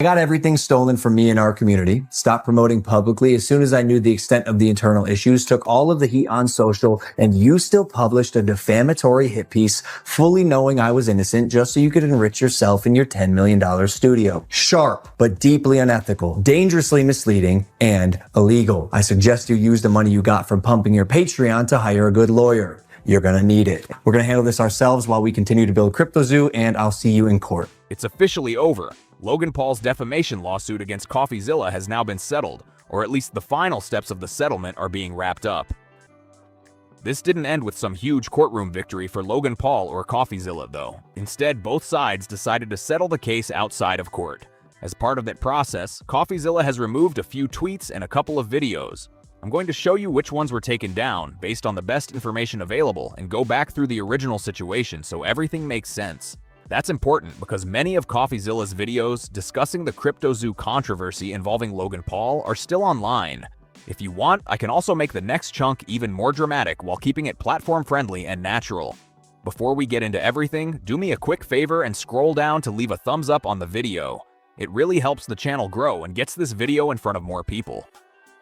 I got everything stolen from me in our community, stopped promoting publicly as soon as I knew the extent of the internal issues, took all of the heat on social, and you still published a defamatory hit piece fully knowing I was innocent just so you could enrich yourself in your $10 million studio. Sharp, but deeply unethical, dangerously misleading, and illegal. I suggest you use the money you got from pumping your Patreon to hire a good lawyer. You're gonna need it. We're gonna handle this ourselves while we continue to build CryptoZoo, and I'll see you in court. It's officially over. Logan Paul's defamation lawsuit against CoffeeZilla has now been settled, or at least the final steps of the settlement are being wrapped up. This didn't end with some huge courtroom victory for Logan Paul or CoffeeZilla, though. Instead, both sides decided to settle the case outside of court. As part of that process, CoffeeZilla has removed a few tweets and a couple of videos. I'm going to show you which ones were taken down based on the best information available and go back through the original situation so everything makes sense. That's important because many of CoffeeZilla's videos discussing the CryptoZoo controversy involving Logan Paul are still online. If you want, I can also make the next chunk even more dramatic while keeping it platform-friendly and natural. Before we get into everything, do me a quick favor and scroll down to leave a thumbs up on the video. It really helps the channel grow and gets this video in front of more people.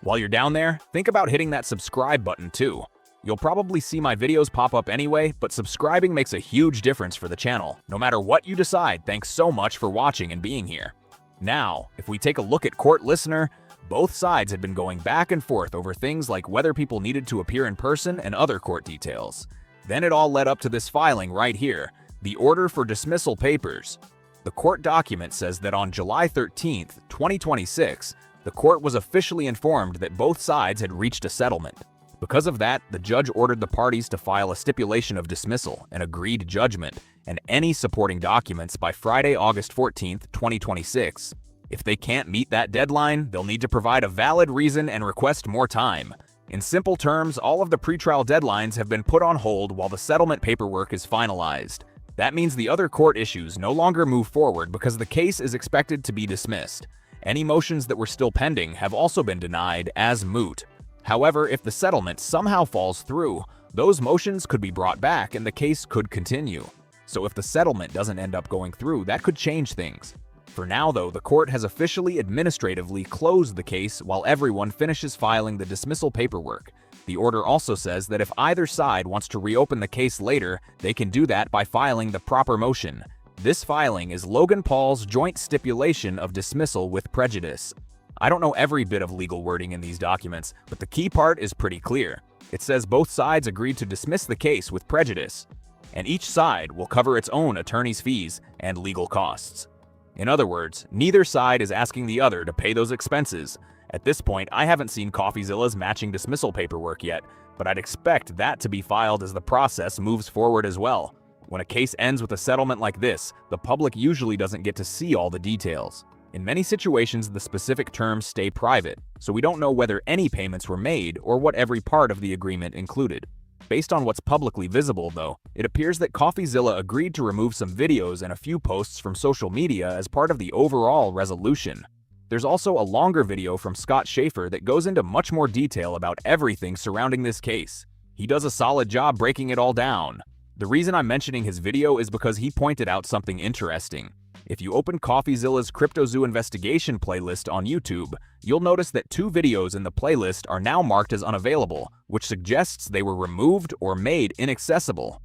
While you're down there, think about hitting that subscribe button too. You'll probably see my videos pop up anyway, but subscribing makes a huge difference for the channel. No matter what you decide, thanks so much for watching and being here. Now, if we take a look at court listener, both sides had been going back and forth over things like whether people needed to appear in person and other court details. Then it all led up to this filing right here, the order for dismissal papers. The court document says that on July 13th, 2026, the court was officially informed that both sides had reached a settlement. Because of that, the judge ordered the parties to file a stipulation of dismissal, an agreed judgment, and any supporting documents by Friday, August 14th, 2026. If they can't meet that deadline, they'll need to provide a valid reason and request more time. In simple terms, all of the pretrial deadlines have been put on hold while the settlement paperwork is finalized. That means the other court issues no longer move forward because the case is expected to be dismissed. Any motions that were still pending have also been denied as moot. However, if the settlement somehow falls through, those motions could be brought back and the case could continue. So if the settlement doesn't end up going through, that could change things. For now, though, the court has officially administratively closed the case while everyone finishes filing the dismissal paperwork. The order also says that if either side wants to reopen the case later, they can do that by filing the proper motion. This filing is Logan Paul's joint stipulation of dismissal with prejudice. I don't know every bit of legal wording in these documents, but the key part is pretty clear. It says both sides agreed to dismiss the case with prejudice, and each side will cover its own attorney's fees and legal costs. In other words, neither side is asking the other to pay those expenses. At this point, I haven't seen CoffeeZilla's matching dismissal paperwork yet, but I'd expect that to be filed as the process moves forward as well. When a case ends with a settlement like this, the public usually doesn't get to see all the details. In many situations, the specific terms stay private, so we don't know whether any payments were made or what every part of the agreement included. Based on what's publicly visible, though, it appears that CoffeeZilla agreed to remove some videos and a few posts from social media as part of the overall resolution. There's also a longer video from Scott Schaefer that goes into much more detail about everything surrounding this case. He does a solid job breaking it all down. The reason I'm mentioning his video is because he pointed out something interesting. If you open CoffeeZilla's CryptoZoo investigation playlist on YouTube, you'll notice that 2 videos in the playlist are now marked as unavailable, which suggests they were removed or made inaccessible.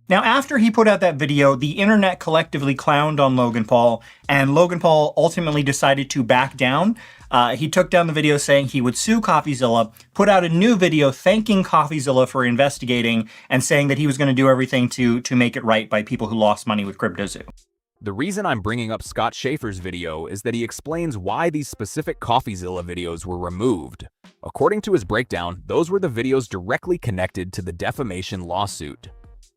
Now, after he put out that video, the internet collectively clowned on Logan Paul, and Logan Paul ultimately decided to back down. He took down the video saying he would sue CoffeeZilla, put out a new video thanking CoffeeZilla for investigating, and saying that he was going to do everything to make it right by people who lost money with CryptoZoo. The reason I'm bringing up Scott Schaefer's video is that he explains why these specific CoffeeZilla videos were removed. According to his breakdown, those were the videos directly connected to the defamation lawsuit.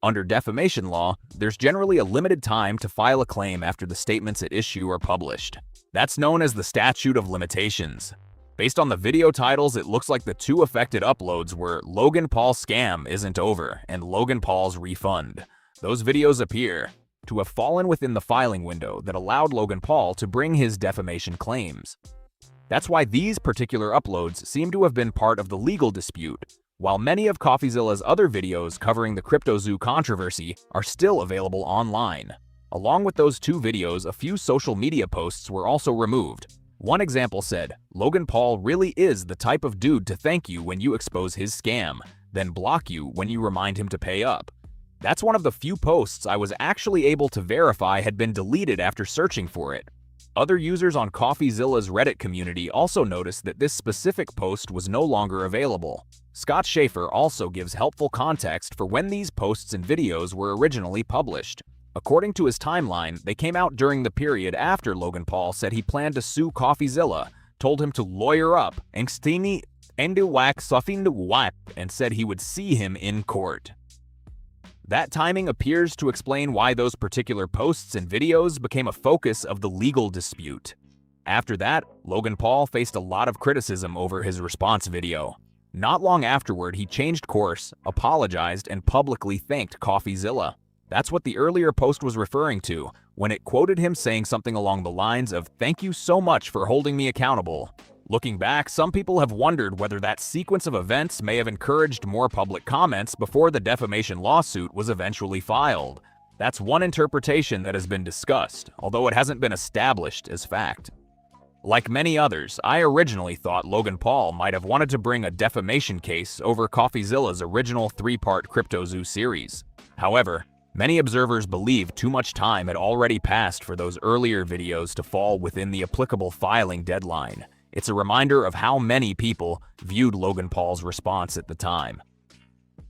Under defamation law, there's generally a limited time to file a claim after the statements at issue are published. That's known as the statute of limitations. Based on the video titles, it looks like the 2 affected uploads were Logan Paul Scam Isn't Over and Logan Paul's Refund. Those videos appear to have fallen within the filing window that allowed Logan Paul to bring his defamation claims. That's why these particular uploads seem to have been part of the legal dispute, while many of CoffeeZilla's other videos covering the CryptoZoo controversy are still available online. Along with those two videos, a few social media posts were also removed. One example said, "Logan Paul really is the type of dude to thank you when you expose his scam, then block you when you remind him to pay up." That's one of the few posts I was actually able to verify had been deleted after searching for it. Other users on CoffeeZilla's Reddit community also noticed that this specific post was no longer available. Scott Schaefer also gives helpful context for when these posts and videos were originally published. According to his timeline, they came out during the period after Logan Paul said he planned to sue CoffeeZilla, told him to lawyer up, and said he would see him in court. That timing appears to explain why those particular posts and videos became a focus of the legal dispute. After that, Logan Paul faced a lot of criticism over his response video. Not long afterward, he changed course, apologized, and publicly thanked CoffeeZilla. That's what the earlier post was referring to, when it quoted him saying something along the lines of, "Thank you so much for holding me accountable." Looking back, some people have wondered whether that sequence of events may have encouraged more public comments before the defamation lawsuit was eventually filed. That's one interpretation that has been discussed, although it hasn't been established as fact. Like many others, I originally thought Logan Paul might have wanted to bring a defamation case over CoffeeZilla's original 3-part CryptoZoo series. However, many observers believe too much time had already passed for those earlier videos to fall within the applicable filing deadline. It's a reminder of how many people viewed Logan Paul's response at the time.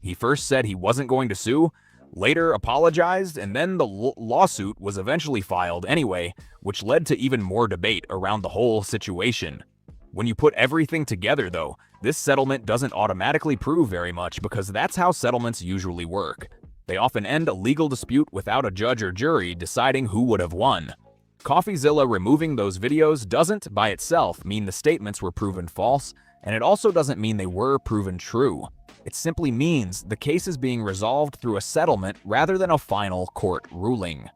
He first said he wasn't going to sue, later apologized, and then the lawsuit was eventually filed anyway, which led to even more debate around the whole situation. When you put everything together, though, this settlement doesn't automatically prove very much because that's how settlements usually work. They often end a legal dispute without a judge or jury deciding who would have won. CoffeeZilla removing those videos doesn't, by itself, mean the statements were proven false, and it also doesn't mean they were proven true. It simply means the case is being resolved through a settlement rather than a final court ruling.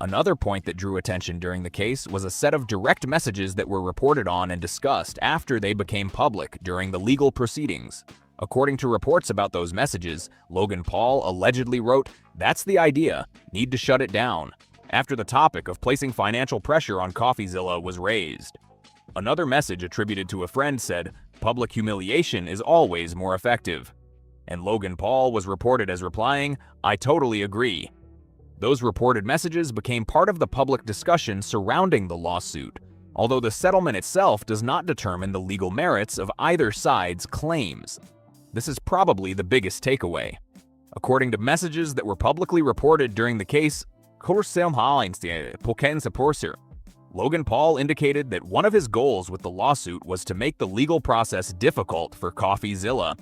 Another point that drew attention during the case was a set of direct messages that were reported on and discussed after they became public during the legal proceedings. According to reports about those messages, Logan Paul allegedly wrote, "That's the idea, need to shut it down," after the topic of placing financial pressure on CoffeeZilla was raised. Another message attributed to a friend said, "Public humiliation is always more effective." And Logan Paul was reported as replying, "I totally agree." Those reported messages became part of the public discussion surrounding the lawsuit, although the settlement itself does not determine the legal merits of either side's claims. This is probably the biggest takeaway. According to messages that were publicly reported during the case, Logan Paul indicated that one of his goals with the lawsuit was to make the legal process difficult for CoffeeZilla.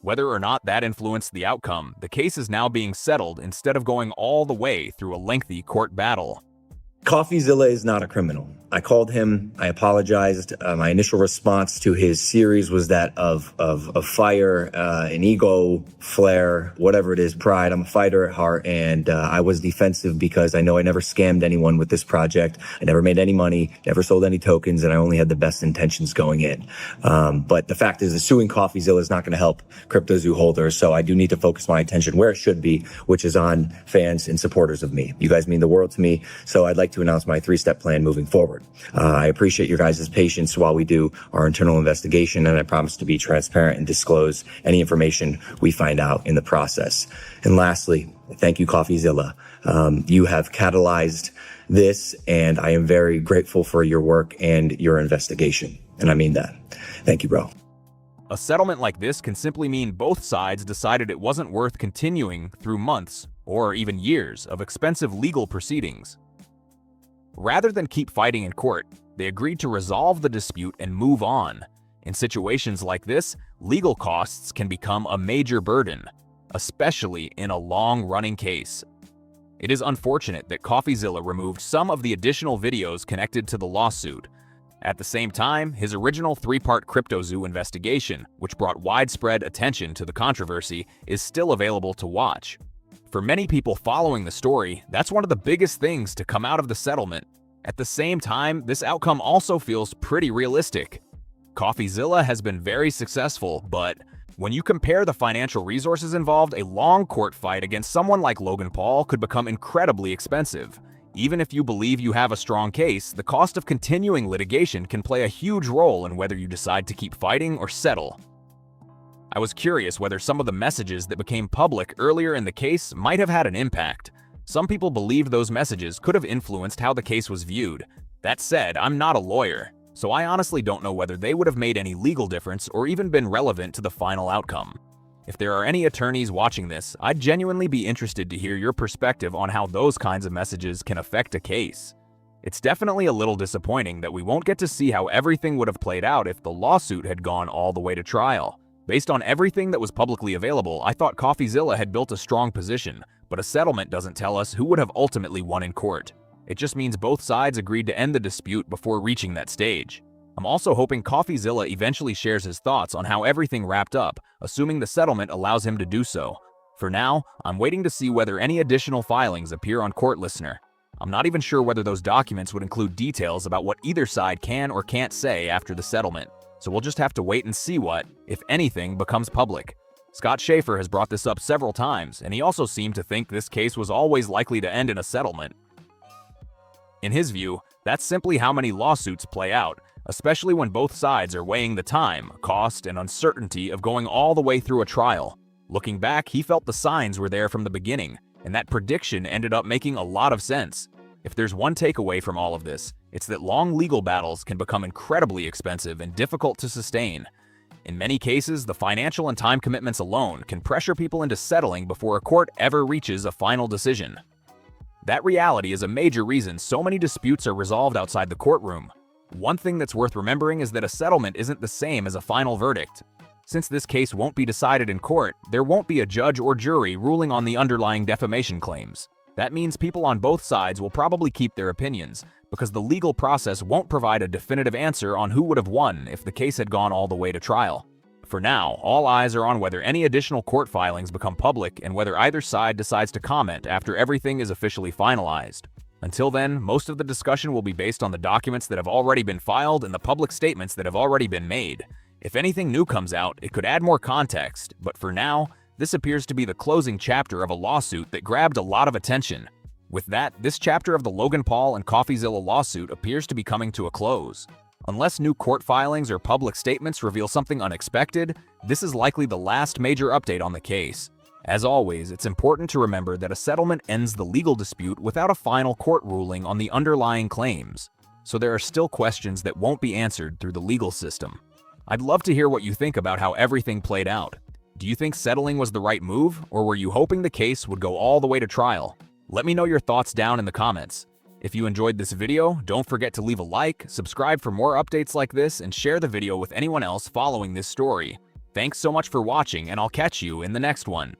Whether or not that influenced the outcome, the case is now being settled instead of going all the way through a lengthy court battle. CoffeeZilla is not a criminal. I called him, I apologized. My initial response to his series was that of fire, an ego flare, whatever it is, pride. I'm a fighter at heart, and I was defensive because I know I never scammed anyone with this project. I never made any money, never sold any tokens, and I only had the best intentions going in. But the fact is that suing CoffeeZilla is not going to help CryptoZoo holders, so I do need to focus my attention where it should be, which is on fans and supporters of me. You guys mean the world to me, so I'd like to announce my 3-step plan moving forward. I appreciate your guys' patience while we do our internal investigation, and I promise to be transparent and disclose any information we find out in the process. And lastly, thank you, CoffeeZilla. You have catalyzed this, and I am very grateful for your work and your investigation. And I mean that. Thank you, bro. A settlement like this can simply mean both sides decided it wasn't worth continuing through months or even years of expensive legal proceedings. Rather than keep fighting in court, they agreed to resolve the dispute and move on. In situations like this, legal costs can become a major burden, especially in a long-running case. It is unfortunate that CoffeeZilla removed some of the additional videos connected to the lawsuit. At the same time, his original 3-part CryptoZoo investigation, which brought widespread attention to the controversy, is still available to watch. For many people following the story, that's one of the biggest things to come out of the settlement. At the same time, this outcome also feels pretty realistic. CoffeeZilla has been very successful, but when you compare the financial resources involved, a long court fight against someone like Logan Paul could become incredibly expensive. Even if you believe you have a strong case, the cost of continuing litigation can play a huge role in whether you decide to keep fighting or settle. I was curious whether some of the messages that became public earlier in the case might have had an impact. Some people believed those messages could have influenced how the case was viewed. That said, I'm not a lawyer, so I honestly don't know whether they would have made any legal difference or even been relevant to the final outcome. If there are any attorneys watching this, I'd genuinely be interested to hear your perspective on how those kinds of messages can affect a case. It's definitely a little disappointing that we won't get to see how everything would have played out if the lawsuit had gone all the way to trial. Based on everything that was publicly available, I thought CoffeeZilla had built a strong position, but a settlement doesn't tell us who would have ultimately won in court. It just means both sides agreed to end the dispute before reaching that stage. I'm also hoping CoffeeZilla eventually shares his thoughts on how everything wrapped up, assuming the settlement allows him to do so. For now, I'm waiting to see whether any additional filings appear on Court Listener. I'm not even sure whether those documents would include details about what either side can or can't say after the settlement, so we'll just have to wait and see what, if anything, becomes public. Scott Schaefer has brought this up several times, and he also seemed to think this case was always likely to end in a settlement. In his view, that's simply how many lawsuits play out, especially when both sides are weighing the time, cost, and uncertainty of going all the way through a trial. Looking back, he felt the signs were there from the beginning, and that prediction ended up making a lot of sense. If there's one takeaway from all of this, it's that long legal battles can become incredibly expensive and difficult to sustain. In many cases, the financial and time commitments alone can pressure people into settling before a court ever reaches a final decision. That reality is a major reason so many disputes are resolved outside the courtroom. One thing that's worth remembering is that a settlement isn't the same as a final verdict. Since this case won't be decided in court, there won't be a judge or jury ruling on the underlying defamation claims. That means people on both sides will probably keep their opinions, because the legal process won't provide a definitive answer on who would have won if the case had gone all the way to trial. For now, all eyes are on whether any additional court filings become public and whether either side decides to comment after everything is officially finalized. Until then, most of the discussion will be based on the documents that have already been filed and the public statements that have already been made. If anything new comes out, it could add more context, but for now, this appears to be the closing chapter of a lawsuit that grabbed a lot of attention. With that, this chapter of the Logan Paul and CoffeeZilla lawsuit appears to be coming to a close. Unless new court filings or public statements reveal something unexpected, this is likely the last major update on the case. As always, it's important to remember that a settlement ends the legal dispute without a final court ruling on the underlying claims, so there are still questions that won't be answered through the legal system. I'd love to hear what you think about how everything played out. Do you think settling was the right move, or were you hoping the case would go all the way to trial? Let me know your thoughts down in the comments. If you enjoyed this video, don't forget to leave a like, subscribe for more updates like this, and share the video with anyone else following this story. Thanks so much for watching, and I'll catch you in the next one.